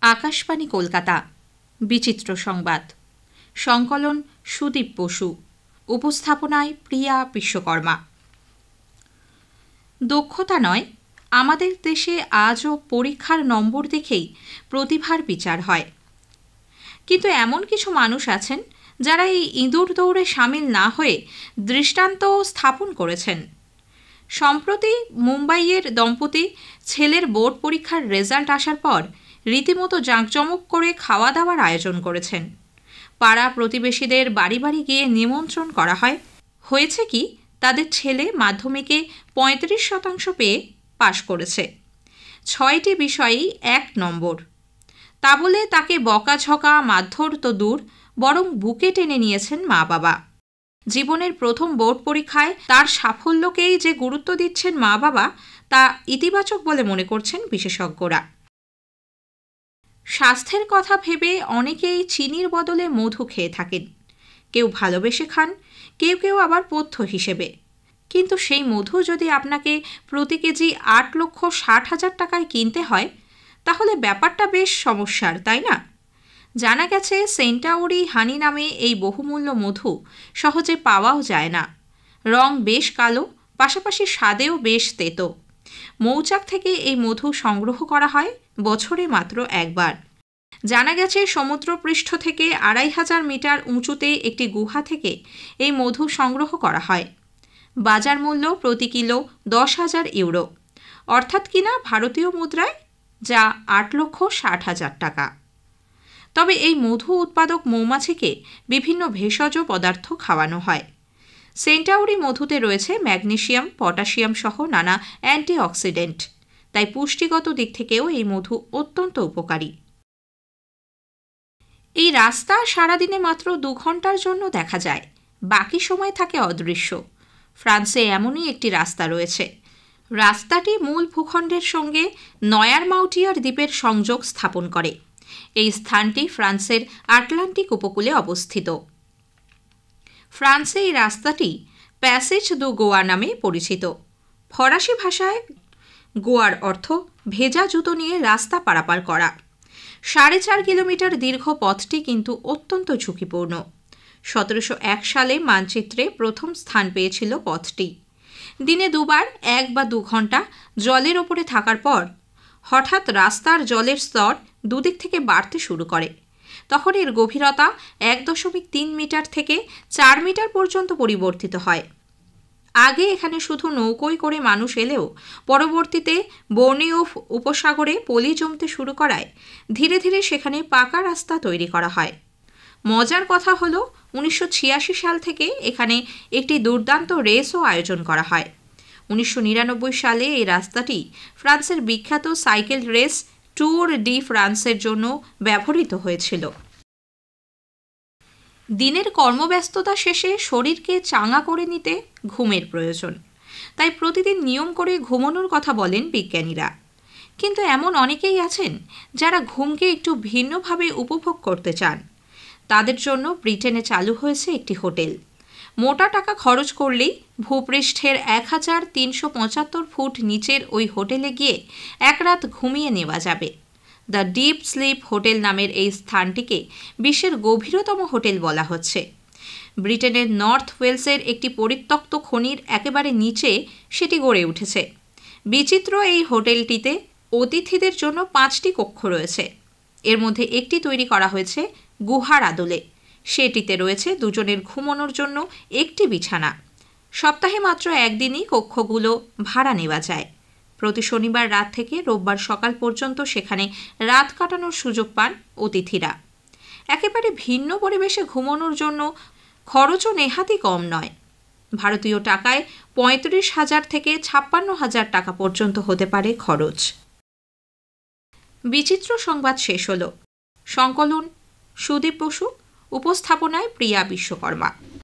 আকাশবাণী কলকাতা বিচিত্র সংবাদ সংকলন সুদীপ বসু উপস্থাপনায় প্রিয়া বিশ্বকর্মা। দক্ষতা নয়, আমাদের দেশে আজও পরীক্ষার নম্বর দেখেই প্রতিভার বিচার হয়। কিন্তু এমন কিছু মানুষ আছেন যারা এই ইঁদুর দৌড়ে সামিল না হয়ে দৃষ্টান্ত স্থাপন করেছেন। সম্প্রতি মুম্বাইয়ের দম্পতি ছেলের বোর্ড পরীক্ষার রেজাল্ট আসার পর রীতিমতো জাঁকজমক করে খাওয়া দাওয়ার আয়োজন করেছেন। পাড়া প্রতিবেশীদের বাড়ি বাড়ি গিয়ে নিমন্ত্রণ করা হয়। হয়েছে কি, তাদের ছেলে মাধ্যমিকে 35% পেয়ে পাশ করেছে। 6টি বিষয়েই 1 নম্বর। তা বলে তাকে বকাঝকা মারধর তো দূর, বরং বুকে টেনে নিয়েছেন মা বাবা। জীবনের প্রথম বোর্ড পরীক্ষায় তার সাফল্যকেই যে গুরুত্ব দিচ্ছেন মা বাবা, তা ইতিবাচক বলে মনে করছেন বিশেষজ্ঞরা। স্বাস্থ্যের কথা ভেবে অনেকেই চিনির বদলে মধু খেয়ে থাকেন। কেউ ভালোবেসে খান, কেউ কেউ আবার পথ্য হিসেবে। কিন্তু সেই মধু যদি আপনাকে প্রতি কেজি 8,60,000 টাকায় কিনতে হয়, তাহলে ব্যাপারটা বেশ সমস্যার, তাই না? জানা গেছে সেন্টাউরি হানি নামে এই বহুমূল্য মধু সহজে পাওয়াও যায় না। রং বেশ কালো, পাশাপাশি স্বাদেও বেশ তেতো। মৌচাক থেকে এই মধু সংগ্রহ করা হয় বছরে মাত্র একবার। জানা গেছে সমুদ্রপৃষ্ঠ থেকে 2,500 মিটার উঁচুতে একটি গুহা থেকে এই মধু সংগ্রহ করা হয়। বাজার মূল্য প্রতি কিলো 10,000 ইউরো, অর্থাৎ কিনা ভারতীয় মুদ্রায় যা 8,60,000 টাকা। তবে এই মধু উৎপাদক মৌমাছিকে বিভিন্ন ভেষজ পদার্থ খাওয়ানো হয়। সেন্টাউরি মধুতে রয়েছে ম্যাগনেসিয়াম, পটাশিয়াম সহ নানা অ্যান্টিঅক্সিডেন্ট, তাই পুষ্টিগত দিক থেকেও এই মধু অত্যন্ত উপকারী। এই রাস্তা সারাদিনে মাত্র 2 ঘন্টার জন্য দেখা যায়, বাকি সময় থাকে অদৃশ্য। ফ্রান্সে এমনই একটি রাস্তা রয়েছে। রাস্তাটি মূল ভূখণ্ডের সঙ্গে নয়ারমাউটিয়ার দ্বীপের সংযোগ স্থাপন করে। এই স্থানটি ফ্রান্সের আটলান্টিক উপকূলে অবস্থিত। ফ্রান্সে এই রাস্তাটি প্যাসেজ দু গোয়া নামে পরিচিত। ফরাসি ভাষায় গোয়ার অর্থ ভেজা জুতো নিয়ে রাস্তা পারাপার করা। 4.5 কিলোমিটার দীর্ঘ পথটি কিন্তু অত্যন্ত ঝুঁকিপূর্ণ। 1701 সালে মানচিত্রে প্রথম স্থান পেয়েছিল পথটি। দিনে 2 বার 1 বা 2 ঘন্টা জলের ওপরে থাকার পর হঠাৎ রাস্তার জলের স্তর দুদিক থেকে বাড়তে শুরু করে। তখন এর গভীরতা 1.3 মিটার থেকে 4 মিটার পর্যন্ত পরিবর্তিত হয়। আগে এখানে শুধু নৌকোয় করে মানুষ এলেও পরবর্তীতে বর্নিও উপসাগরে পলি জমতে শুরু করায় ধীরে ধীরে সেখানে পাকা রাস্তা তৈরি করা হয়। মজার কথা হলো 1986 সাল থেকে এখানে একটি দুর্দান্ত রেসও আয়োজন করা হয়। 1999 সালে এই রাস্তাটি ফ্রান্সের বিখ্যাত সাইকেল রেস ট্যুর ডি ফ্রান্সের জন্য ব্যবহৃত হয়েছিল। দিনের কর্মব্যস্ততা শেষে শরীরকে চাঙা করে নিতে ঘুমের প্রয়োজন, তাই প্রতিদিন নিয়ম করে ঘুমানোর কথা বলেন বিজ্ঞানীরা। কিন্তু এমন অনেকেই আছেন যারা ঘুমকে একটু ভিন্নভাবে উপভোগ করতে চান। তাদের জন্য ব্রিটেনে চালু হয়েছে একটি হোটেল। মোটা টাকা খরচ করলেই ভূপৃষ্ঠের 1375 ফুট নিচের ওই হোটেলে গিয়ে এক রাত ঘুমিয়ে নেওয়া যাবে। দ্য ডিপ স্লিপ হোটেল নামের এই স্থানটিকে বিশ্বের গভীরতম হোটেল বলা হচ্ছে। ব্রিটেনের নর্থ ওয়েলসের একটি পরিত্যক্ত খনির একেবারে নিচে সেটি গড়ে উঠেছে। বিচিত্র এই হোটেলটিতে অতিথিদের জন্য 5টি কক্ষ রয়েছে। এর মধ্যে একটি তৈরি করা হয়েছে গুহার আদলে। সেটিতে রয়েছে 2 জনের ঘুমানোর জন্য একটি বিছানা। সপ্তাহে মাত্র একদিনই কক্ষগুলো ভাড়া নেওয়া যায়। প্রতি শনিবার রাত থেকে রোববার সকাল পর্যন্ত সেখানে রাত কাটানোর সুযোগ পান অতিথিরা। একেবারে ভিন্ন পরিবেশে ঘুমানোর জন্য খরচও নেহাতই কম নয়। ভারতীয় টাকায় 35,000 থেকে 56,000 টাকা পর্যন্ত হতে পারে খরচ। বিচিত্র সংবাদ শেষ হলো। সংকলন সুদীপ বসু, উপস্থাপনায় প্রিয়া বিশ্বকর্মা।